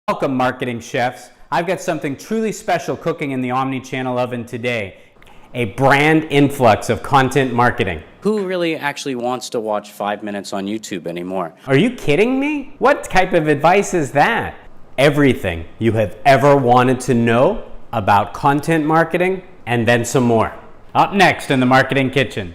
Welcome, marketing chefs. I've got something truly special cooking in the Omni-Channel oven today. A brand influx of content marketing. Who really actually wants to watch 5 minutes on YouTube anymore? Are you kidding me? What type of advice is that? Everything you have ever wanted to know about content marketing, and then some more. Up next in the Marketing Kitchen.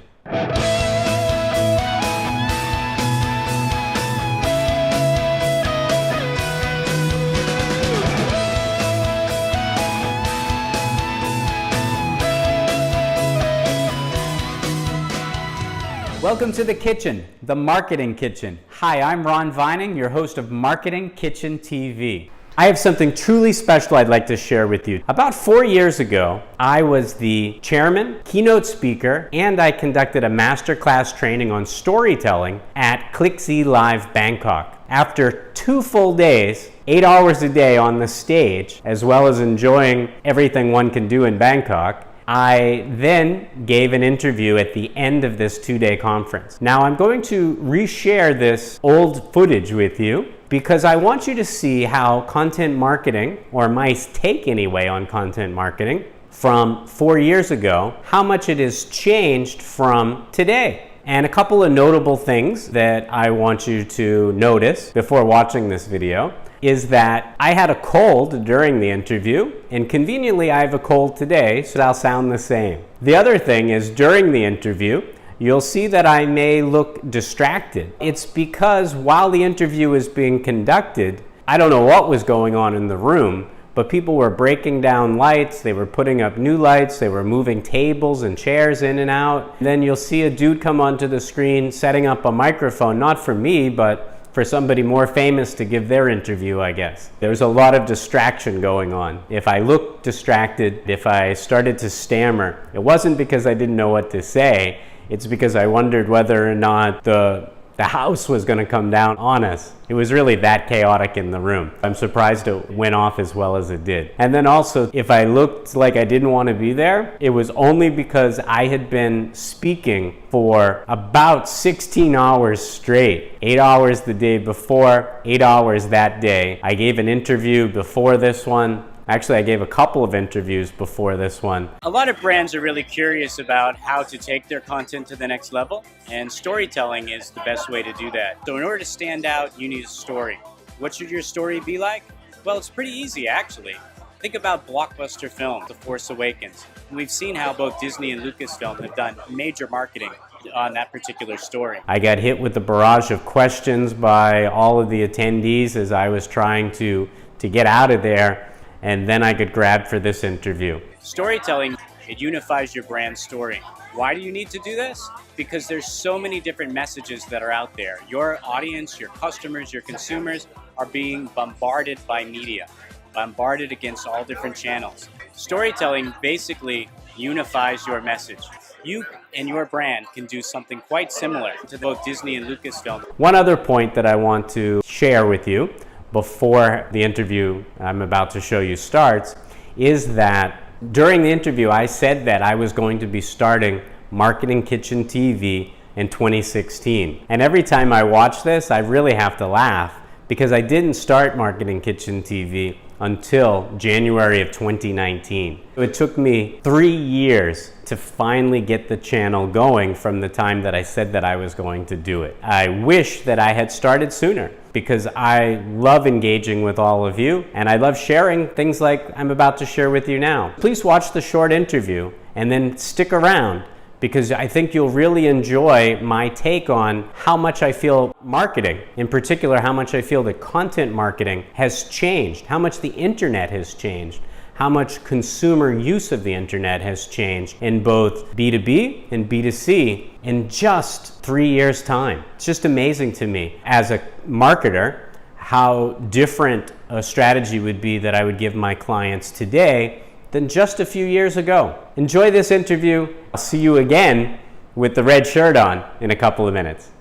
Welcome to the kitchen, the Marketing Kitchen. Hi, I'm Ron Vining, your host of MarketingKitchenTV. I have something truly special I'd like to share with you. About 4 years ago, I was the chairman, keynote speaker, and I conducted a masterclass training on storytelling at ClickZ LIVE Bangkok. After 2 full days, 8 hours a day on the stage, as well as enjoying everything one can do in Bangkok, I then gave an interview at the end of this 2-day conference. Now I'm going to reshare this old footage with you because I want you to see how content marketing, or my take anyway on content marketing, from 4 years ago, how much it has changed from today. And a couple of notable things that I want you to notice before watching this video is that I had a cold during the interview, and conveniently I have a cold today, so I'll sound the same. The other thing is during the interview, you'll see that I may look distracted. It's because while the interview is being conducted, I don't know what was going on in the room, but people were breaking down lights, they were putting up new lights, they were moving tables and chairs in and out. And then you'll see a dude come onto the screen setting up a microphone, not for me, but for somebody more famous to give their interview, I guess. There's a lot of distraction going on. If I looked distracted, if I started to stammer, it wasn't because I didn't know what to say, it's because I wondered whether or not the house was going to come down on us. It was really that chaotic in the room. I'm surprised it went off as well as it did. And then also, if I looked like I didn't want to be there, it was only because I had been speaking for about 16 hours straight. 8 hours the day before, 8 hours that day. I gave an interview before this one. Actually, I gave a couple of interviews before this one. A lot of brands are really curious about how to take their content to the next level, and storytelling is the best way to do that. So in order to stand out, you need a story. What should your story be like? Well, it's pretty easy, actually. Think about blockbuster films, The Force Awakens. We've seen how both Disney and Lucasfilm have done major marketing on that particular story. I got hit with a barrage of questions by all of the attendees as I was trying to get out of there, and then I got grabbed for this interview. Storytelling, it unifies your brand story. Why do you need to do this? Because there's so many different messages that are out there. Your audience, your customers, your consumers are being bombarded by media, bombarded against all different channels. Storytelling basically unifies your message. You and your brand can do something quite similar to both Disney and Lucasfilm. One other point that I want to share with you before the interview I'm about to show you starts is that during the interview I said that I was going to be starting MarketingKitchenTV in 2016. And every time I watch this, I really have to laugh because I didn't start MarketingKitchenTV until January of 2019. It took me 3 years to finally get the channel going from the time that I said that I was going to do it. I wish that I had started sooner because I love engaging with all of you and I love sharing things like I'm about to share with you now. Please watch the short interview and then stick around because I think you'll really enjoy my take on how much I feel marketing, in particular how much I feel that content marketing has changed, how much the internet has changed, how much consumer use of the internet has changed in both B2B and B2C in just 3 years' time. It's just amazing to me as a marketer how different a strategy would be that I would give my clients today than just a few years ago. Enjoy this interview. I'll see you again with the red shirt on in a couple of minutes.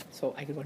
So I could go.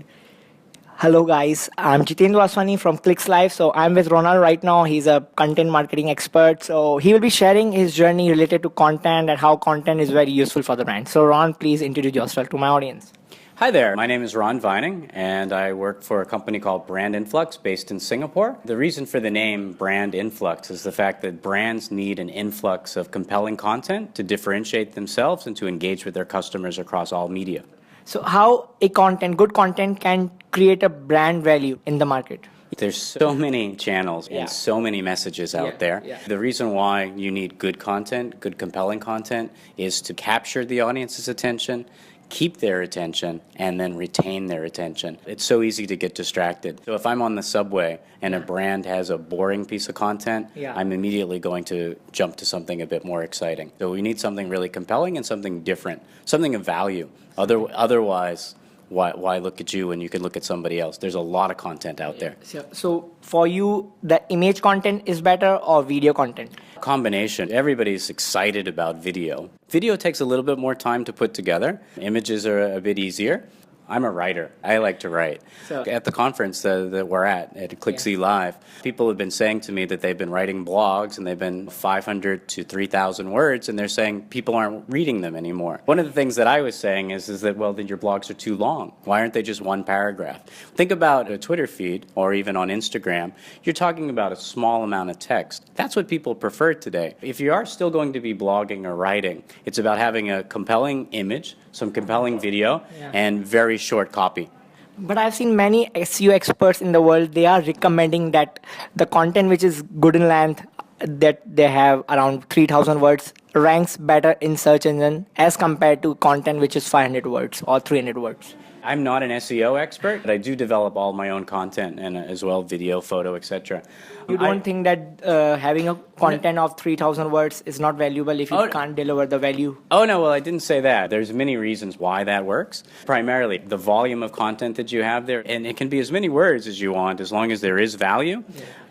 Hello guys, I'm Jitendra Vaswani from ClickZ LIVE. So I'm with Ronald right now. He's a content marketing expert. So he will be sharing his journey related to content and how content is very useful for the brand. So Ron, please introduce yourself to my audience. Hi there, my name is Ron Vining, and I work for a company called BrandInflux based in Singapore. The reason for the name BrandInflux is the fact that brands need an influx of compelling content to differentiate themselves and to engage with their customers across all media. So how good content can create a brand value in the market? There's so many channels and so many messages out there. The reason why you need good content, good compelling content, is to capture the audience's attention, keep their attention, and then retain their attention. It's so easy to get distracted. So if I'm on the subway and a brand has a boring piece of content, I'm immediately going to jump to something a bit more exciting. So we need something really compelling and something different, something of value. Otherwise, why look at you when you can look at somebody else? There's a lot of content out there. So for you, the image content is better or video content? Combination. Everybody's excited about video. Video takes a little bit more time to put together. Images are a bit easier. I'm a writer. I like to write. So, at the conference that we're at ClickZ Live, people have been saying to me that they've been writing blogs and they've been 500 to 3,000 words, and they're saying people aren't reading them anymore. One of the things that I was saying is that, well, then your blogs are too long. Why aren't they just one paragraph? Think about a Twitter feed or even on Instagram. You're talking about a small amount of text. That's what people prefer today. If you are still going to be blogging or writing, it's about having a compelling image, some compelling video, and very short copy. But I've seen many SEO experts in the world, they are recommending that the content which is good in length, that they have around 3,000 words, ranks better in search engine as compared to content which is 500 words or 300 words. I'm not an SEO expert, but I do develop all my own content and as well video, photo, etc. You don't think that having a content of 3,000 words is not valuable if you can't deliver the value? Oh, no, well, I didn't say that. There's many reasons why that works. Primarily, the volume of content that you have there, and it can be as many words as you want as long as there is value,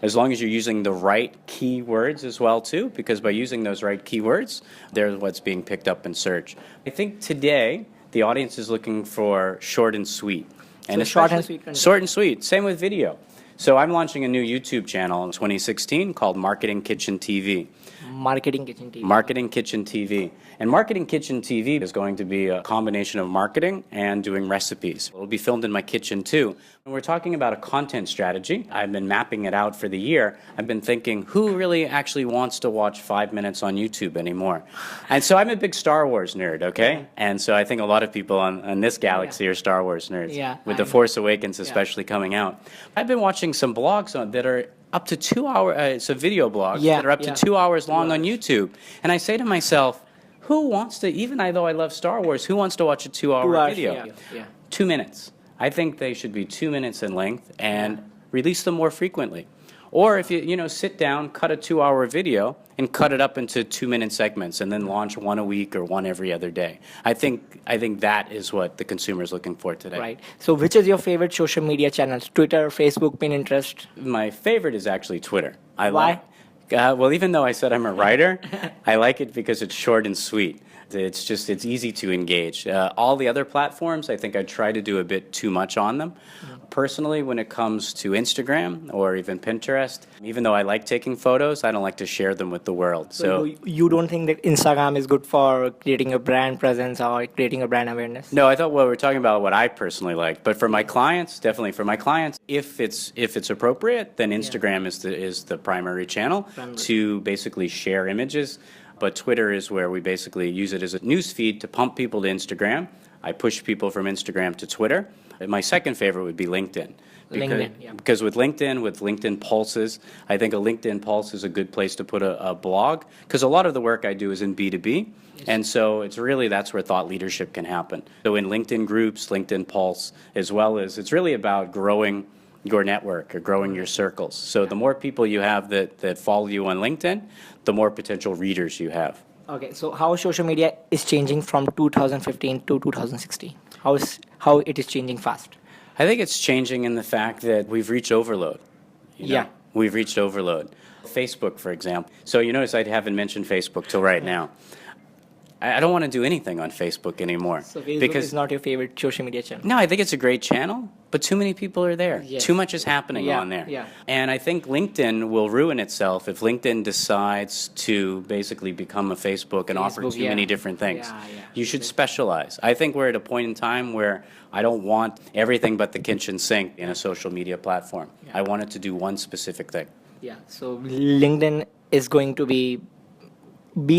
as long as you're using the right keywords as well, too, because by using those right keywords, they're what's being picked up in search. I think today, the audience is looking for short and sweet. And so short and sweet content. Short and sweet. Same with video. So I'm launching a new YouTube channel in 2016 called MarketingKitchenTV. MarketingKitchenTV. MarketingKitchenTV. And MarketingKitchenTV is going to be a combination of marketing and doing recipes. It'll be filmed in my kitchen too. When we're talking about a content strategy, I've been mapping it out for the year. I've been thinking, who really actually wants to watch 5 minutes on YouTube anymore? And so I'm a big Star Wars nerd, okay? And so I think a lot of people on this galaxy are Star Wars nerds, with The Force Awakens especially coming out. I've been watching some blogs that are up to 2 hours, it's a video blog, that are up to 2 hours long on YouTube. And I say to myself, who wants to, even though I love Star Wars, who wants to watch a 2-hour video? 2 minutes. I think they should be 2 minutes in length and release them more frequently. Or if you sit down, cut a 2-hour video and cut it up into 2-minute segments and then launch one a week or one every other day. I think that is what the consumer is looking for today. Right. So which is your favorite social media channels? Twitter, Facebook, Pinterest? My favorite is actually Twitter. Why? Well, even though I said I'm a writer, I like it because it's short and sweet. It's easy to engage. All the other platforms, I think I try to do a bit too much on them. Personally, when it comes to Instagram or even Pinterest, even though I like taking photos, I don't like to share them with the world. So you don't think that Instagram is good for creating a brand presence or creating a brand awareness? No, I thought we're talking about what I personally like. But for my clients, definitely for my clients, if it's appropriate, then Instagram is the primary channel to basically share images. But Twitter is where we basically use it as a news feed to pump people to Instagram. I push people from Instagram to Twitter. And my second favorite would be LinkedIn. Because with LinkedIn Pulses, I think a LinkedIn Pulse is a good place to put a blog. Because a lot of the work I do is in B2B. And so that's where thought leadership can happen. So in LinkedIn groups, LinkedIn Pulse, as well as it's really about growing your network or growing your circles. So the more people you have that follow you on LinkedIn, the more potential readers you have. Okay, so how social media is changing from 2015 to 2016? How it is changing fast? I think it's changing in the fact that we've reached overload. We've reached overload. Facebook, for example. So you notice I haven't mentioned Facebook till right now. I don't want to do anything on Facebook anymore. So Facebook because is not your favorite social media channel? no, I think it's a great channel, but too many people are there. Yes. Too much is happening Yeah, on there. yeah. And I think LinkedIn will ruin itself if LinkedIn decides to basically become a Facebook and offer Facebook, too yeah. many different things. Yeah, yeah. You should specialize. I think we're at a point in time where I don't want everything but the kitchen sink in a social media platform. Yeah. I want it to do one specific thing. Yeah, so LinkedIn is going to be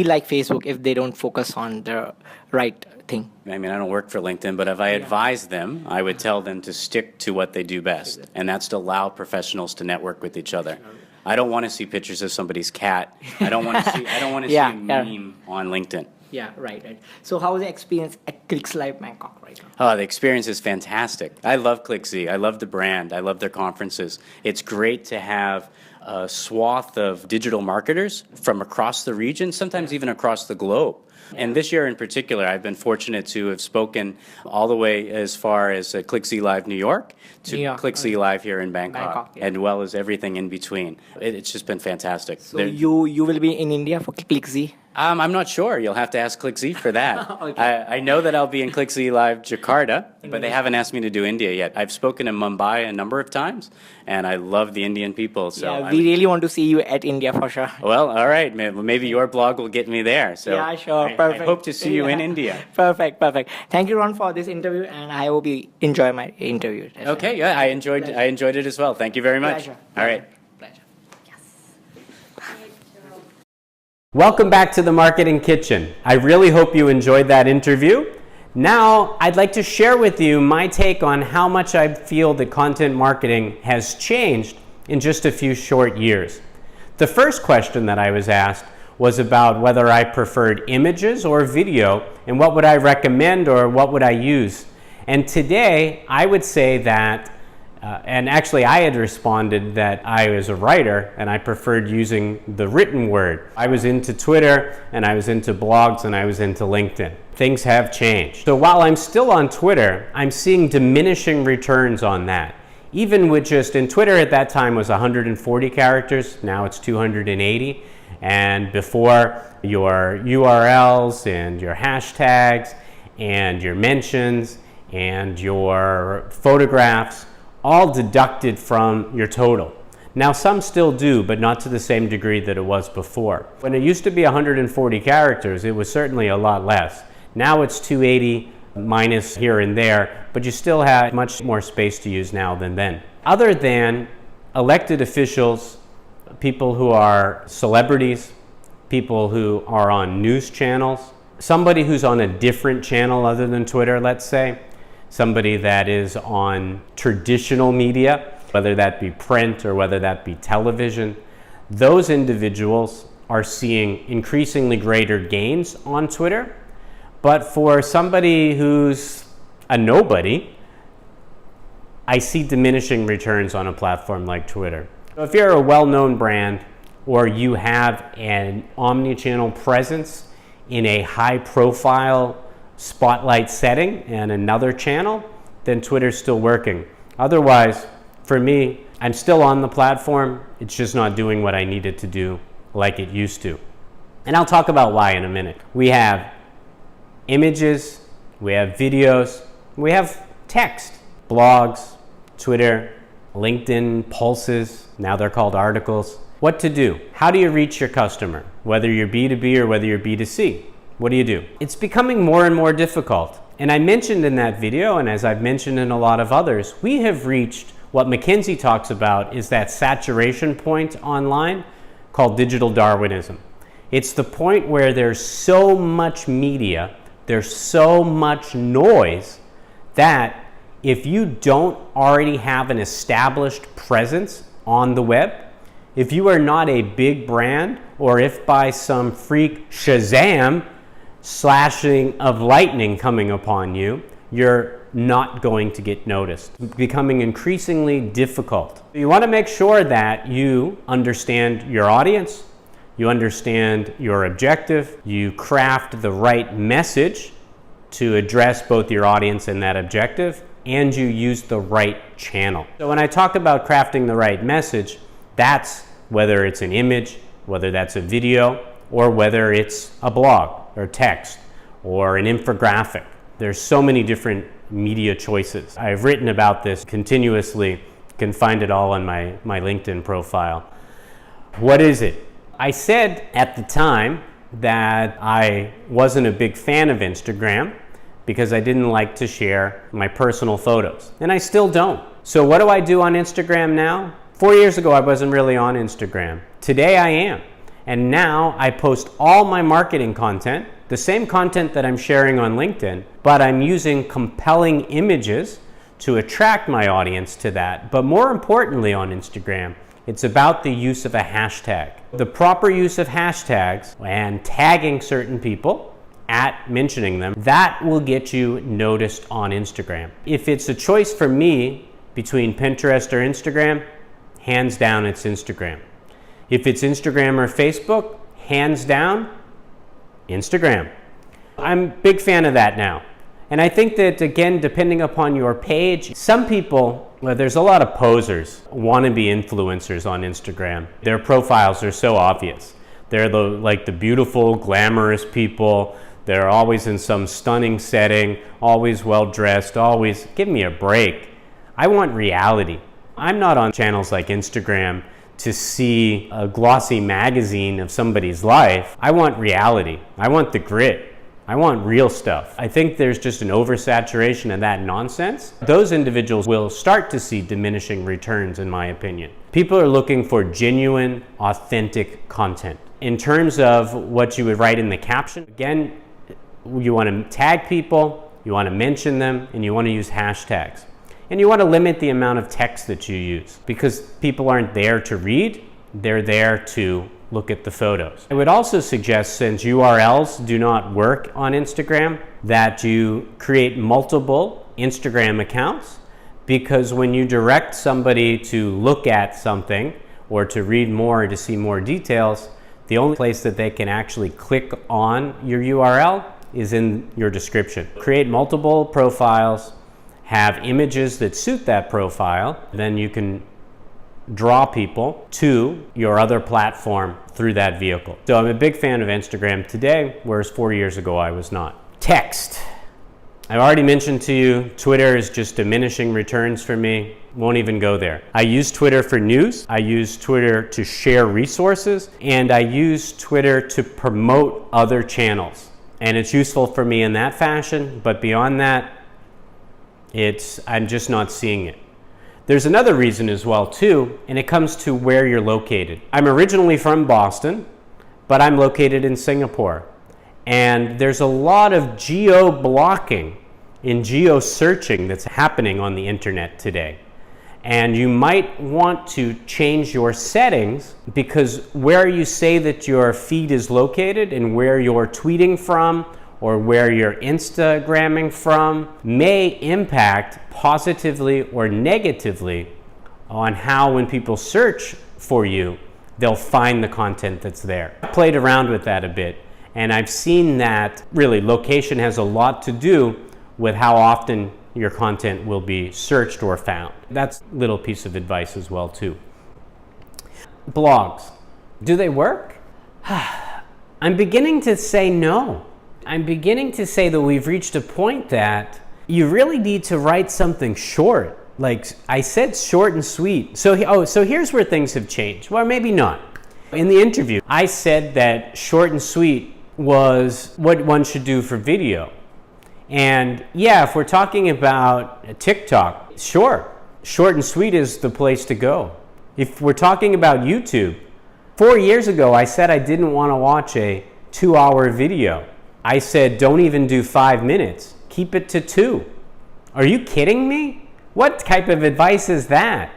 like Facebook if they don't focus on the right thing. I mean, I don't work for LinkedIn, but if I advised them, I would tell them to stick to what they do best, and that's to allow professionals to network with each other. I don't want to see pictures of somebody's cat. I don't want to see. I don't want to Yeah, see a yeah. meme on LinkedIn. Yeah, right. So how is the experience at ClickZ LIVE Bangkok right now? Oh, the experience is fantastic. I love ClickZ. I love the brand. I love their conferences. It's great to have a swath of digital marketers from across the region, sometimes even across the globe. And this year in particular, I've been fortunate to have spoken all the way as far as ClickZ Live New York to New York, ClickZ Live here in Bangkok, Bangkok, yeah. as well as everything in between. It's just been fantastic. So you will be in India for ClickZ? I'm not sure. You'll have to ask ClickZ for that. Okay. I know that I'll be in ClickZ Live Jakarta, but they haven't asked me to do India yet. I've spoken in Mumbai a number of times, and I love the Indian people. So Yeah, we really want to see you at India for sure. well, all right. Maybe your blog will get me there. So Yeah, sure. I Perfect. hope to see you in Yeah. India. Perfect. Thank you, Ron, for this interview, and I hope you enjoy my interview. as well. Okay, yeah, I enjoyed it as well. Thank you very much. Pleasure. All right. Pleasure. Welcome back to the Marketing Kitchen. I really hope you enjoyed that interview. Now, I'd like to share with you my take on how much I feel that content marketing has changed in just a few short years. The first question that I was asked was about whether I preferred images or video, and what would I recommend or what would I use. And today, I would say that and actually I had responded that I was a writer and I preferred using the written word. I was into Twitter and I was into blogs and I was into LinkedIn. Things have changed. So while I'm still on Twitter, I'm seeing diminishing returns on that. Even with just, in Twitter at that time was 140 characters, now it's 280. And before, your URLs and your hashtags and your mentions and your photographs all deducted from your total. Now some still do, but not to the same degree that it was before. When it used to be 140 characters, it was certainly a lot less. Now it's 280 minus here and there, but you still have much more space to use now than then. Other than elected officials, people who are celebrities, people who are on news channels, somebody who's on a different channel other than Twitter, let's say, somebody that is on traditional media, whether that be print or whether that be television, those individuals are seeing increasingly greater gains on Twitter. But for somebody who's a nobody, I see diminishing returns on a platform like Twitter. So if you're a well-known brand or you have an omni-channel presence in a high-profile spotlight setting and another channel, then Twitter's still working. Otherwise, for me, I'm still on the platform. It's just not doing what I need it to do like it used to. And I'll talk about why in a minute. We have images, we have videos, we have text, blogs, Twitter, LinkedIn, pulses, now they're called articles. What to do? How do you reach your customer? Whether you're B2B or whether you're B2C. What do you do? It's becoming more and more difficult. And I mentioned in that video, and as I've mentioned in a lot of others, we have reached what McKinsey talks about is that saturation point online called digital Darwinism. It's the point where there's so much media, there's so much noise that if you don't already have an established presence on the web, if you are not a big brand, or if by some freak Shazam slashing of lightning coming upon you, you're not going to get noticed. It's becoming increasingly difficult. You want to make sure that you understand your audience, you understand your objective, you craft the right message to address both your audience and that objective, and you use the right channel. So when I talk about crafting the right message, that's whether it's an image, whether that's a video, or whether it's a blog or text. or an infographic. There's so many different media choices. I've written about this continuously. You can find it all on my LinkedIn profile. What is it? I said at the time that I wasn't a big fan of Instagram because I didn't like to share my personal photos, and I still don't. So what do I do on Instagram now? 4 years ago, I wasn't really on Instagram. Today I am. And now I post all my marketing content, the same content that I'm sharing on LinkedIn, but I'm using compelling images to attract my audience to that. But more importantly on Instagram, it's about the use of a hashtag. The proper use of hashtags and tagging certain people, at mentioning them, that will get you noticed on Instagram. If it's a choice for me between Pinterest or Instagram, hands down it's Instagram. If it's Instagram or Facebook, hands down, Instagram. I'm a big fan of that now. And I think that, again, depending upon your page, some people, well, there's a lot of posers, wannabe influencers on Instagram. Their profiles are so obvious. They're like the beautiful, glamorous people. They're always in some stunning setting, always well-dressed, always, give me a break. I want reality. I'm not on channels like Instagram to see a glossy magazine of somebody's life. I want reality. I want the grit. I want real stuff. I think there's just an oversaturation of that nonsense. Those individuals will start to see diminishing returns, in my opinion. People are looking for genuine, authentic content. In terms of what you would write in the caption, again, you want to tag people, you want to mention them, and you want to use hashtags. And you want to limit the amount of text that you use because people aren't there to read, they're there to look at the photos. I would also suggest, since URLs do not work on Instagram, that you create multiple Instagram accounts, because when you direct somebody to look at something or to read more or to see more details, the only place that they can actually click on your URL is in your description. Create multiple profiles, have images that suit that profile, then you can draw people to your other platform through that vehicle. So I'm a big fan of Instagram today, whereas 4 years ago I was not. Text. I've already mentioned to you, Twitter is just diminishing returns for me. Won't even go there. I use Twitter for news, I use Twitter to share resources, and I use Twitter to promote other channels. And it's useful for me in that fashion, but beyond that, I'm just not seeing it. There's another reason as well too, and it comes to where you're located. I'm originally from Boston, but I'm located in Singapore. And there's a lot of geo-blocking and geo-searching that's happening on the internet today. And you might want to change your settings, because where you say that your feed is located and where you're tweeting from or where you're Instagramming from may impact positively or negatively on how, when people search for you, they'll find the content that's there. I played around with that a bit, and I've seen that really location has a lot to do with how often your content will be searched or found. That's a little piece of advice as well too. Blogs, do they work? I'm beginning to say no. I'm beginning to say that we've reached a point that you really need to write something short. Like I said, short and sweet. So here's where things have changed. Well, maybe not. In the interview, I said that short and sweet was what one should do for video. And yeah, if we're talking about TikTok, sure, short and sweet is the place to go. If we're talking about YouTube, 4 years ago, I said I didn't want to watch a 2-hour video. I said, don't even do 5 minutes. Keep it to 2. Are you kidding me? What type of advice is that?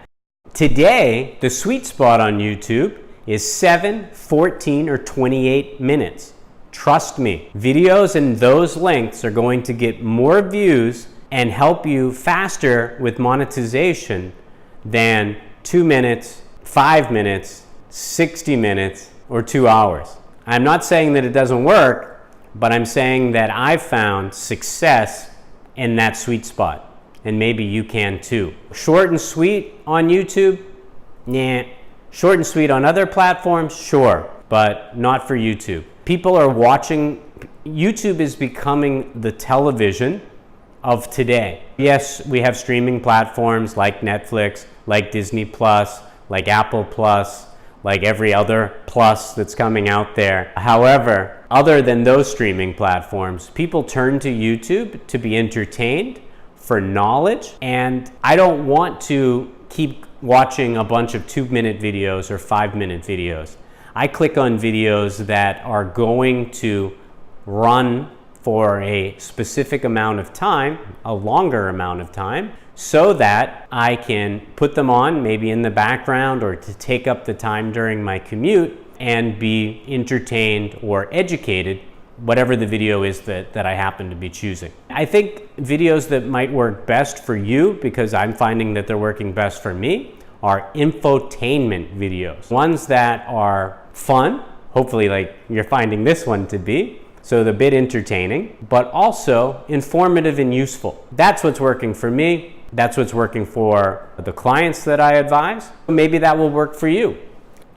Today, the sweet spot on YouTube is 7, 14, or 28 minutes. Trust me, videos in those lengths are going to get more views and help you faster with monetization than 2 minutes, 5 minutes, 60 minutes, or 2 hours. I'm not saying that it doesn't work, but I'm saying that I've found success in that sweet spot, and maybe you can too. Short and sweet on YouTube? Nah. Short and sweet on other platforms? Sure, but not for YouTube. People are watching YouTube is becoming the television of today. Yes, we have streaming platforms like Netflix, like Disney Plus, like Apple Plus, like every other plus that's coming out there. However, other than those streaming platforms, people turn to YouTube to be entertained, for knowledge, and I don't want to keep watching a bunch of 2-minute videos or 5-minute videos. I click on videos that are going to run for a specific amount of time, a longer amount of time, so that I can put them on maybe in the background or to take up the time during my commute and be entertained or educated, whatever the video is that I happen to be choosing. I think videos that might work best for you, because I'm finding that they're working best for me, are infotainment videos. Ones that are fun, hopefully like you're finding this one to be, so they're a bit entertaining, but also informative and useful. That's what's working for me. That's what's working for the clients that I advise. Maybe that will work for you.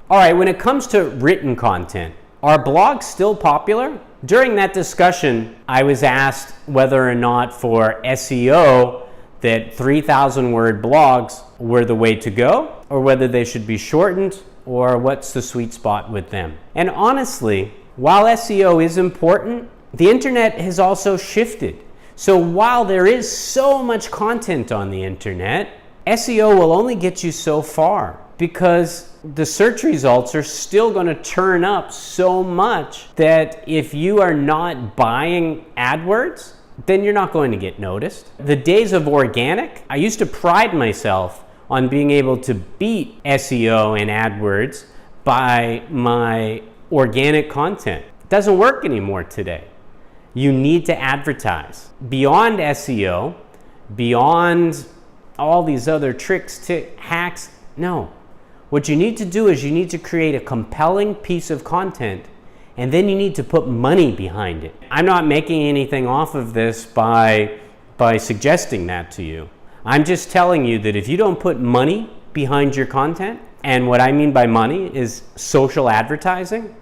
All right, when it comes to written content, are blogs still popular? During that discussion, I was asked whether or not for SEO that 3,000 word blogs were the way to go, or whether they should be shortened, or what's the sweet spot with them. And honestly, while SEO is important, the internet has also shifted. So while there is so much content on the internet, SEO will only get you so far, because the search results are still going to turn up so much that if you are not buying AdWords, then you're not going to get noticed. The days of organic, I used to pride myself on being able to beat SEO and AdWords by my organic content. It doesn't work anymore today. You need to advertise. Beyond SEO, beyond all these other tricks, hacks, no. What you need to do is you need to create a compelling piece of content, and then you need to put money behind it. I'm not making anything off of this by suggesting that to you. I'm just telling you that if you don't put money behind your content, and what I mean by money is social advertising,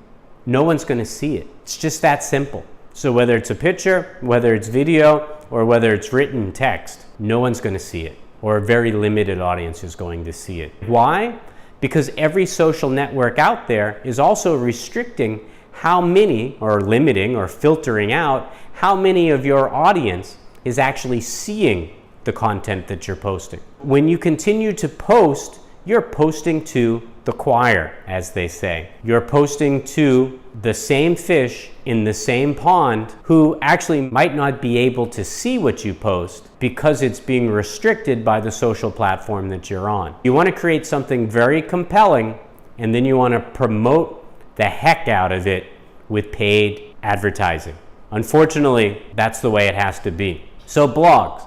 no one's going to see it. It's just that simple. So whether it's a picture, whether it's video, or whether it's written text, no one's going to see it, or a very limited audience is going to see it. Why? Because every social network out there is also restricting how many, or limiting or filtering out how many of your audience is actually seeing the content that you're posting. When you continue to post, you're posting to the choir, as they say. You're posting to the same fish in the same pond who actually might not be able to see what you post because it's being restricted by the social platform that you're on. You want to create something very compelling, and then you want to promote the heck out of it with paid advertising. Unfortunately, that's the way it has to be. So blogs.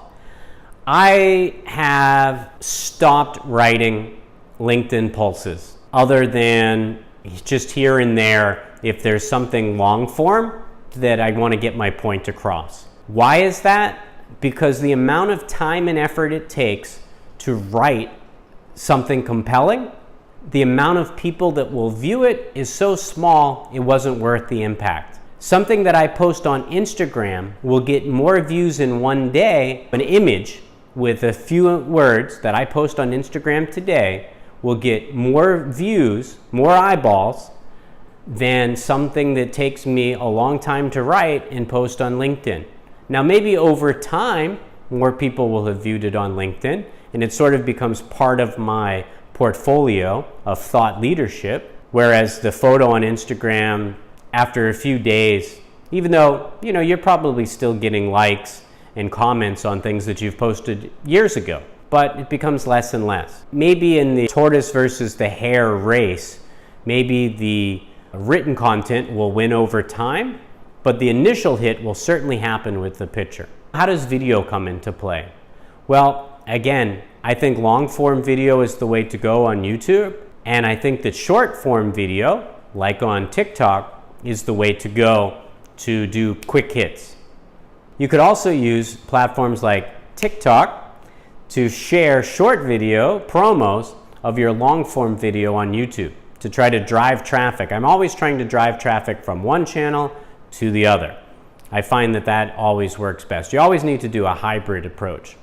I have stopped writing LinkedIn pulses, other than just here and there if there's something long form that I want to get my point across. Why is that? Because the amount of time and effort it takes to write something compelling, the amount of people that will view it is so small, it wasn't worth the impact. Something that I post on Instagram will get more views in one day. An image with a few words that I post on Instagram today will get more views, more eyeballs, than something that takes me a long time to write and post on LinkedIn. Now maybe over time, more people will have viewed it on LinkedIn, and it sort of becomes part of my portfolio of thought leadership, whereas the photo on Instagram, after a few days, even though you're probably still getting likes and comments on things that you've posted years ago, but it becomes less and less. Maybe in the tortoise versus the hare race, maybe the written content will win over time, but the initial hit will certainly happen with the picture. How does video come into play? Well, again, I think long form video is the way to go on YouTube, and I think that short form video, like on TikTok, is the way to go to do quick hits. You could also use platforms like TikTok to share short video promos of your long form video on YouTube to try to drive traffic. I'm always trying to drive traffic from one channel to the other. I find that that always works best. You always need to do a hybrid approach.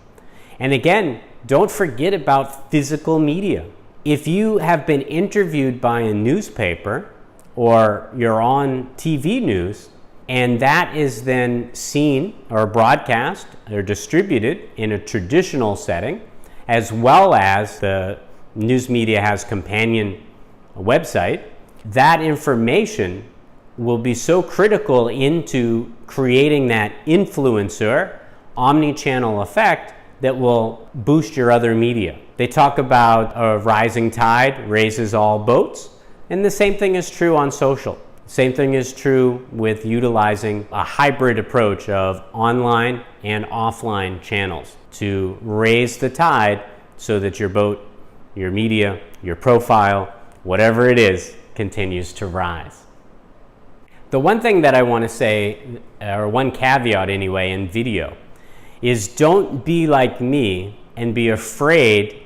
And again, don't forget about physical media. If you have been interviewed by a newspaper or you're on TV news, and that is then seen or broadcast or distributed in a traditional setting, as well as the news media has companion website, that information will be so critical into creating that influencer omni-channel effect that will boost your other media. They talk about a rising tide raises all boats, and the same thing is true on social. Same thing is true with utilizing a hybrid approach of online and offline channels to raise the tide so that your boat, your media, your profile, whatever it is, continues to rise. The one thing that I want to say, or one caveat anyway, in video, is don't be like me and be afraid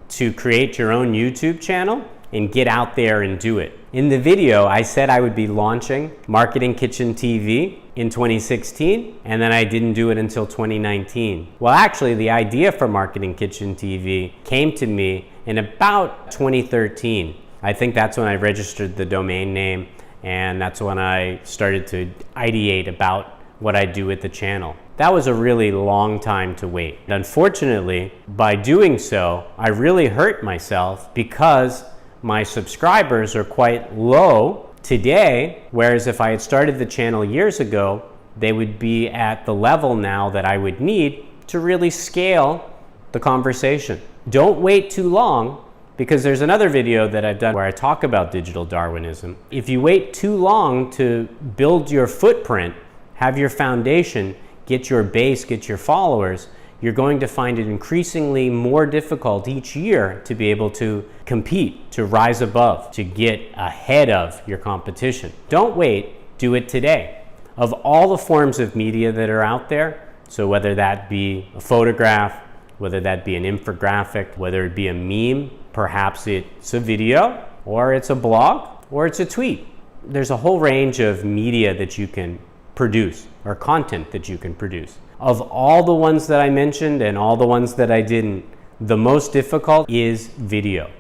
to create your own YouTube channel and get out there and do it. In the video, I said I would be launching MarketingKitchenTV in 2016, and then I didn't do it until 2019. Well, actually, the idea for MarketingKitchenTV came to me in about 2013. I think that's when I registered the domain name, and that's when I started to ideate about what I do with the channel. That was a really long time to wait. Unfortunately, by doing so, I really hurt myself because my subscribers are quite low today, whereas if I had started the channel years ago, they would be at the level now that I would need to really scale the conversation. Don't wait too long, because there's another video that I've done where I talk about digital Darwinism. If you wait too long to build your footprint, have your foundation, get your base, get your followers, you're going to find it increasingly more difficult each year to be able to compete, to rise above, to get ahead of your competition. Don't wait, do it today. Of all the forms of media that are out there, so whether that be a photograph, whether that be an infographic, whether it be a meme, perhaps it's a video, or it's a blog, or it's a tweet. There's a whole range of media that you can produce, or content that you can produce. Of all the ones that I mentioned and all the ones that I didn't, the most difficult is video.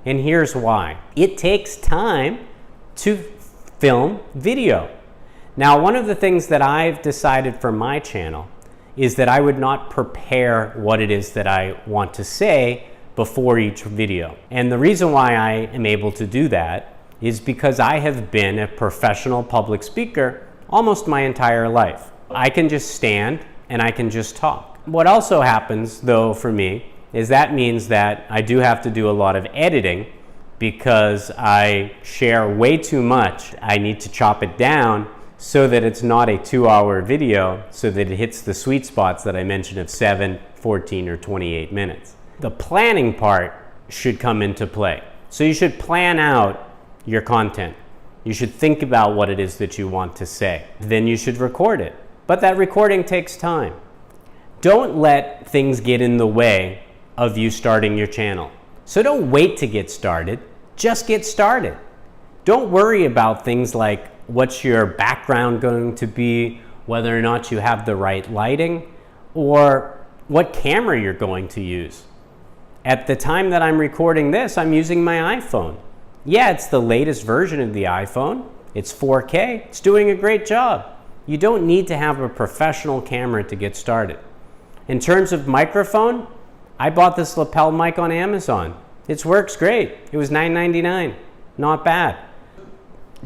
And here's why. It takes time to film video. Now, one of the things that I've decided for my channel is that I would not prepare what it is that I want to say before each video. And the reason why I am able to do that is because I have been a professional public speaker almost my entire life. I can just stand and I can just talk. What also happens, though, for me, is that means that I do have to do a lot of editing because I share way too much. I need to chop it down so that it's not a 2-hour video, so that it hits the sweet spots that I mentioned of 7, 14, or 28 minutes. The planning part should come into play. So you should plan out your content. You should think about what it is that you want to say. Then you should record it. But that recording takes time. Don't let things get in the way of you starting your channel. So don't wait to get started. Just get started. Don't worry about things like what's your background going to be, whether or not you have the right lighting, or what camera you're going to use. At the time that I'm recording this, I'm using my iPhone. Yeah, it's the latest version of the iPhone. It's 4K. It's doing a great job. You don't need to have a professional camera to get started. In terms of microphone, I bought this lapel mic on Amazon. It works great. It was $9.99. Not bad.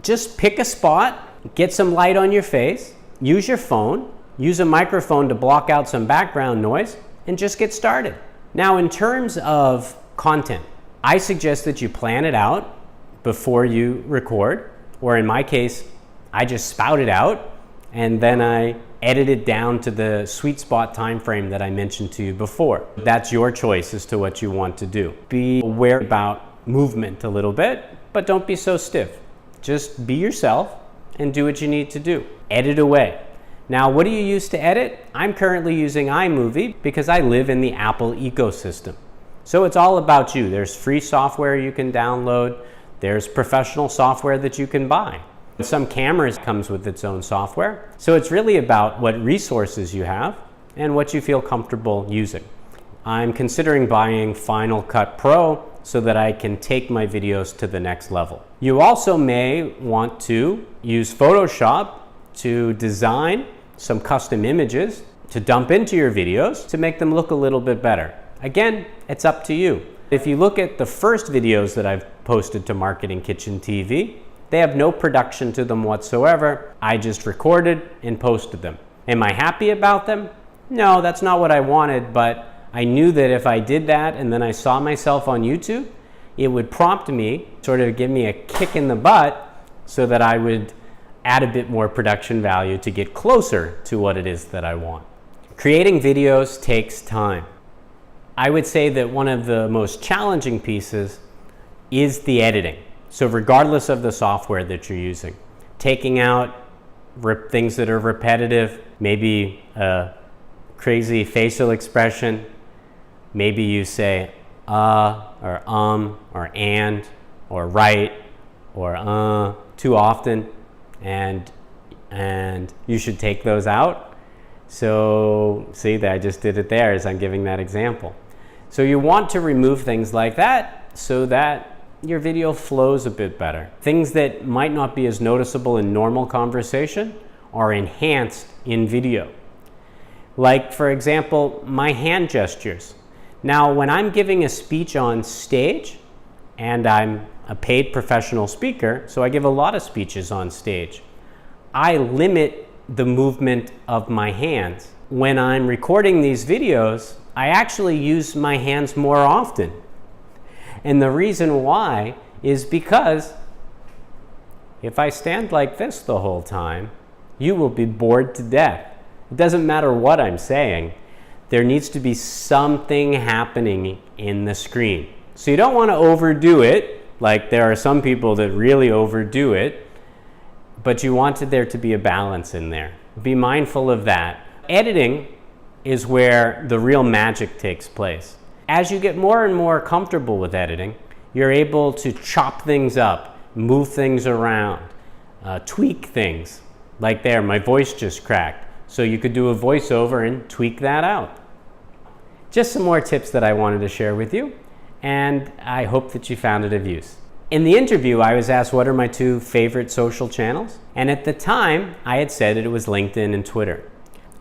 Just pick a spot, get some light on your face, use your phone, use a microphone to block out some background noise, and just get started. Now, in terms of content, I suggest that you plan it out before you record, or in my case, I just spout it out and then I edit it down to the sweet spot time frame that I mentioned to you before. That's your choice as to what you want to do. Be aware about movement a little bit, but don't be so stiff. Just be yourself and do what you need to do. Edit away. Now, what do you use to edit? I'm currently using iMovie because I live in the Apple ecosystem. So it's all about you. There's free software you can download. There's professional software that you can buy. Some cameras comes with its own software. So it's really about what resources you have and what you feel comfortable using. I'm considering buying Final Cut Pro so that I can take my videos to the next level. You also may want to use Photoshop to design some custom images to dump into your videos to make them look a little bit better. Again, it's up to you. If you look at the first videos that I've posted to Marketing Kitchen TV, they have no production to them whatsoever. I just recorded and posted them. Am I happy about them? No, that's not what I wanted, but I knew that if I did that and then I saw myself on YouTube, it would prompt me, sort of give me a kick in the butt so that I would add a bit more production value to get closer to what it is that I want. Creating videos takes time. I would say that one of the most challenging pieces is the editing. So regardless of the software that you're using, taking out things that are repetitive, maybe a crazy facial expression, maybe you say or or and or right or too often, and you should take those out. So see that I just did it there as I'm giving that example. So you want to remove things like that so that your video flows a bit better. Things that might not be as noticeable in normal conversation are enhanced in video. Like, for example, my hand gestures. Now, when I'm giving a speech on stage, and I'm a paid professional speaker, so I give a lot of speeches on stage, I limit the movement of my hands. When I'm recording these videos, I actually use my hands more often. And the reason why is because if I stand like this the whole time, you will be bored to death. It doesn't matter what I'm saying. There needs to be something happening in the screen. So you don't want to overdo it, like there are some people that really overdo it, but you want there to be a balance in there. Be mindful of that. Editing is where the real magic takes place. As you get more and more comfortable with editing, you're able to chop things up, move things around, tweak things. Like there, my voice just cracked. So you could do a voiceover and tweak that out. Just some more tips that I wanted to share with you, and I hope that you found it of use. In the interview, I was asked what are my 2 favorite social channels, and at the time, I had said that it was LinkedIn and Twitter.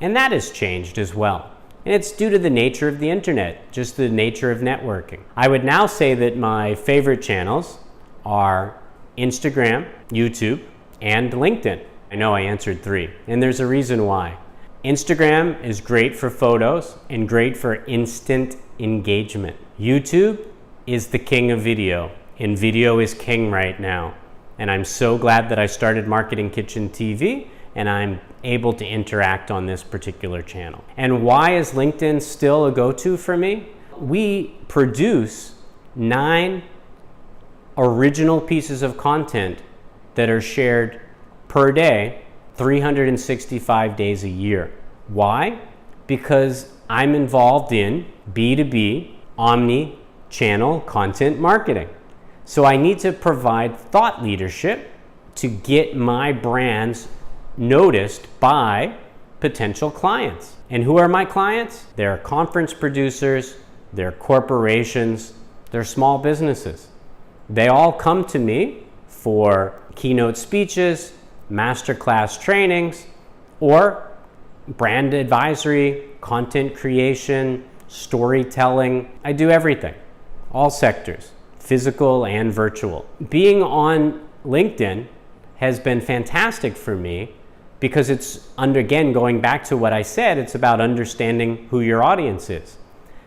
And that has changed as well. And it's due to the nature of the internet, just the nature of networking. I would now say that my favorite channels are Instagram, YouTube, and LinkedIn. I know I answered 3, and there's a reason why. Instagram is great for photos and great for instant engagement. YouTube is the king of video, and video is king right now. And I'm so glad that I started Marketing Kitchen TV and I'm able to interact on this particular channel. And why is LinkedIn still a go-to for me? We produce 9 original pieces of content that are shared per day, 365 days a year. Why? Because I'm involved in B2B, omni-channel content marketing. So I need to provide thought leadership to get my brands noticed by potential clients. And who are my clients? They're conference producers, they're corporations, they're small businesses. They all come to me for keynote speeches, masterclass trainings, or brand advisory, content creation, storytelling. I do everything, all sectors, physical and virtual. Being on LinkedIn has been fantastic for me because it's, again, going back to what I said, it's about understanding who your audience is.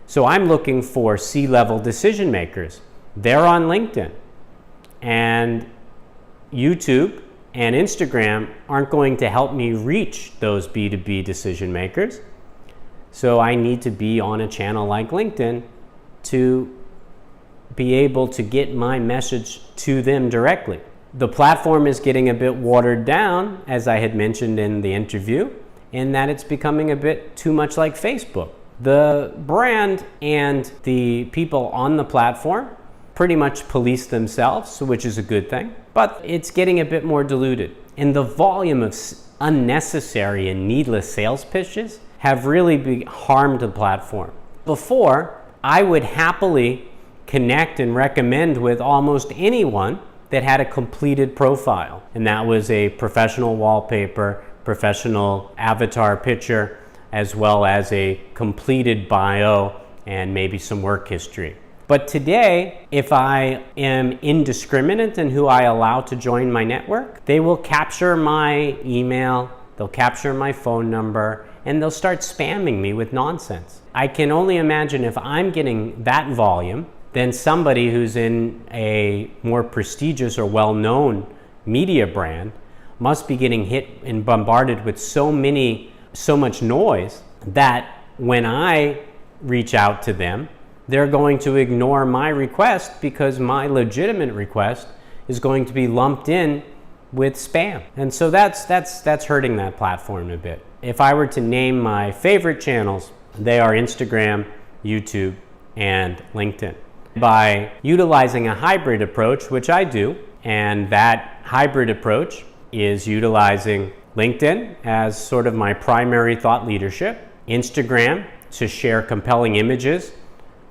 So I'm looking for C-level decision makers. They're on LinkedIn. And YouTube and Instagram aren't going to help me reach those B2B decision makers. So I need to be on a channel like LinkedIn to be able to get my message to them directly. The platform is getting a bit watered down, as I had mentioned in the interview, in that it's becoming a bit too much like Facebook. The brand and the people on the platform pretty much police themselves, which is a good thing, but it's getting a bit more diluted. And the volume of unnecessary and needless sales pitches have really harmed the platform. Before, I would happily connect and recommend with almost anyone that had a completed profile, and that was a professional wallpaper, professional avatar picture, as well as a completed bio and maybe some work history. But today, if I am indiscriminate in who I allow to join my network, they will capture my email, they'll capture my phone number, and they'll start spamming me with nonsense. I can only imagine if I'm getting that volume, then somebody who's in a more prestigious or well-known media brand must be getting hit and bombarded with so much noise that when I reach out to them, they're going to ignore my request because my legitimate request is going to be lumped in with spam. And so that's hurting that platform a bit. If I were to name my favorite channels, they are Instagram, YouTube, and LinkedIn. By utilizing a hybrid approach, which I do, and that hybrid approach is utilizing LinkedIn as sort of my primary thought leadership, Instagram to share compelling images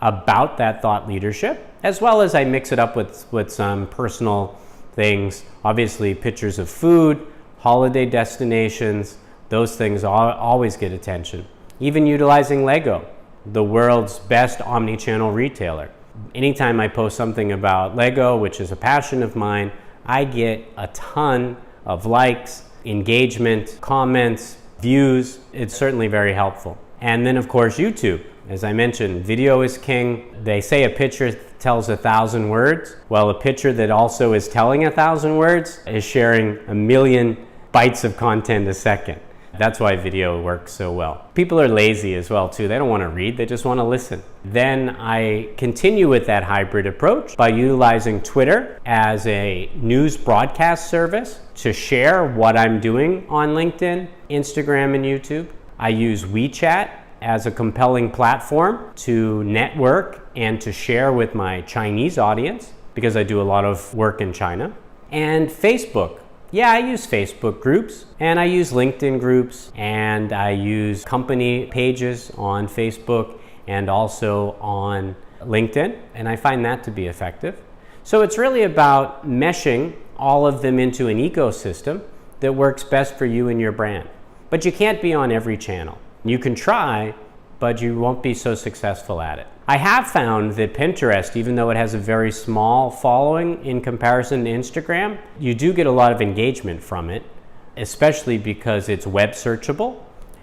about that thought leadership, as well as I mix it up with some personal things, obviously pictures of food, holiday destinations, those things always get attention. Even utilizing Lego, the world's best omni-channel retailer. Anytime I post something about Lego, which is a passion of mine, I get a ton of likes, engagement, comments, views. It's certainly very helpful. And then of course YouTube. As I mentioned, video is king. They say a picture tells 1,000 words. Well, a picture that also is telling 1,000 words is sharing 1,000,000 bytes of content a second. That's why video works so well. People are lazy as well too. They don't want to read, they just want to listen. Then I continue with that hybrid approach by utilizing Twitter as a news broadcast service to share what I'm doing on LinkedIn, Instagram, and YouTube. I use WeChat as a compelling platform to network and to share with my Chinese audience because I do a lot of work in China. And Facebook. Yeah, I use Facebook groups and I use LinkedIn groups and I use company pages on Facebook and also on LinkedIn, and I find that to be effective. So it's really about meshing all of them into an ecosystem that works best for you and your brand. But you can't be on every channel. You can try, but you won't be so successful at it. I have found that Pinterest, even though it has a very small following in comparison to Instagram, you do get a lot of engagement from it, especially because it's web searchable.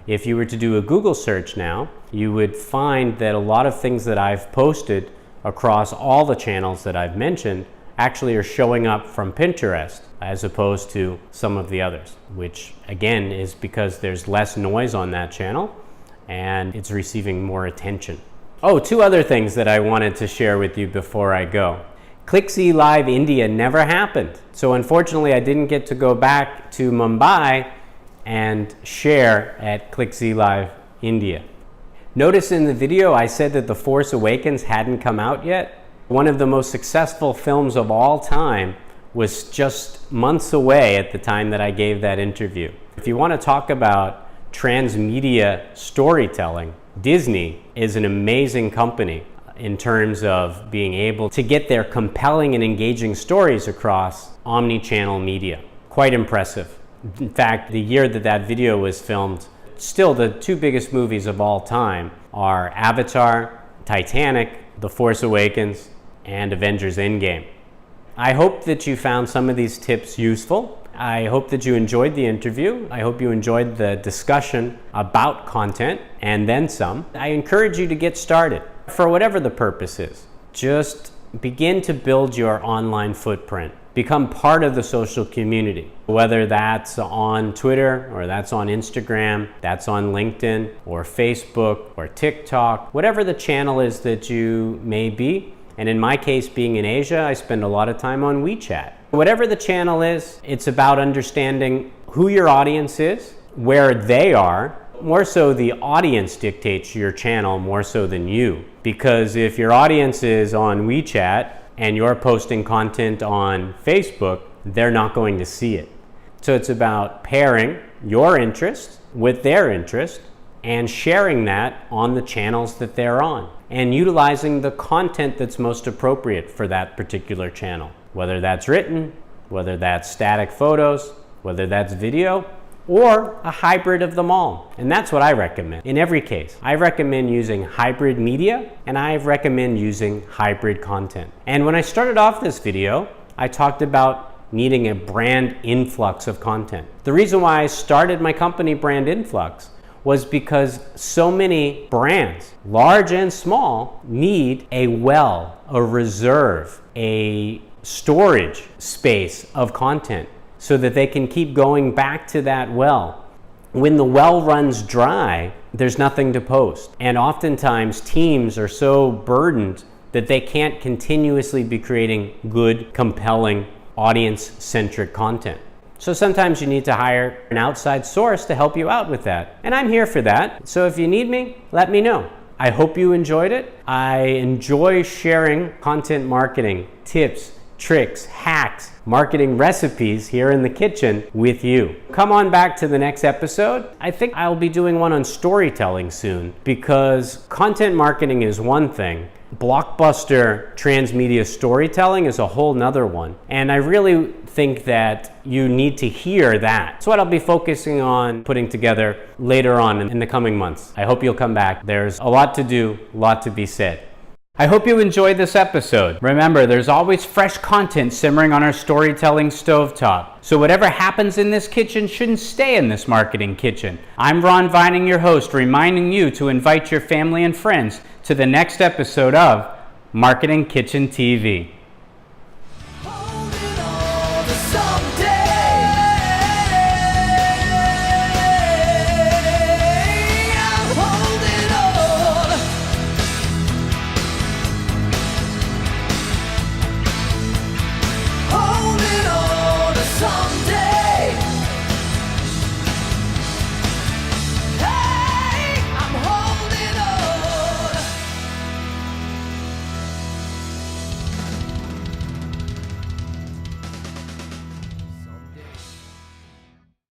If you were to do a Google search now, you would find that a lot of things that I've posted across all the channels that I've mentioned actually are showing up from Pinterest as opposed to some of the others, which again is because there's less noise on that channel and it's receiving more attention. Oh, two other things that I wanted to share with you before I go. ClickZ LIVE India never happened. So unfortunately, I didn't get to go back to Mumbai and share at ClickZ LIVE India. Notice in the video, I said that The Force Awakens hadn't come out yet. One of the most successful films of all time was just months away at the time that I gave that interview. If you want to talk about transmedia storytelling, Disney is an amazing company in terms of being able to get their compelling and engaging stories across omni-channel media. Quite impressive. In fact, the year that that video was filmed, still the two biggest movies of all time are Avatar, Titanic, The Force Awakens, and Avengers Endgame. I hope that you found some of these tips useful. I hope that you enjoyed the interview. I hope you enjoyed the discussion about content and then some. I encourage you to get started for whatever the purpose is. Just begin to build your online footprint. Become part of the social community, whether that's on Twitter or that's on Instagram, that's on LinkedIn or Facebook or TikTok, whatever the channel is that you may be. And in my case, being in Asia, I spend a lot of time on WeChat. Whatever the channel is, it's about understanding who your audience is, where they are. More so the audience dictates your channel more so than you. Because if your audience is on WeChat, and you're posting content on Facebook, they're not going to see it. So it's about pairing your interest with their interest and sharing that on the channels that they're on and utilizing the content that's most appropriate for that particular channel, whether that's written, whether that's static photos, whether that's video, or a hybrid of them all. And that's what I recommend. In every case, I recommend using hybrid media and I recommend using hybrid content. And when I started off this video, I talked about needing a brand influx of content. The reason why I started my company BrandInflux was because so many brands, large and small, need a well, a reserve, a storage space of content so that they can keep going back to that well. When the well runs dry, there's nothing to post. And oftentimes teams are so burdened that they can't continuously be creating good, compelling, audience-centric content. So sometimes you need to hire an outside source to help you out with that. And I'm here for that. So if you need me, let me know. I hope you enjoyed it. I enjoy sharing content marketing tips, tricks, hacks, marketing recipes here in the kitchen with you. Come on back to the next episode. I think I'll be doing one on storytelling soon because content marketing is one thing. Blockbuster transmedia storytelling is a whole nother one. And I really think that you need to hear that. So what I'll be focusing on putting together later on in the coming months. I hope you'll come back. There's a lot to do, a lot to be said. I hope you enjoyed this episode. Remember, there's always fresh content simmering on our storytelling stovetop. So whatever happens in this kitchen shouldn't stay in this marketing kitchen. I'm Ron Vining, your host, reminding you to invite your family and friends to the next episode of Marketing Kitchen TV.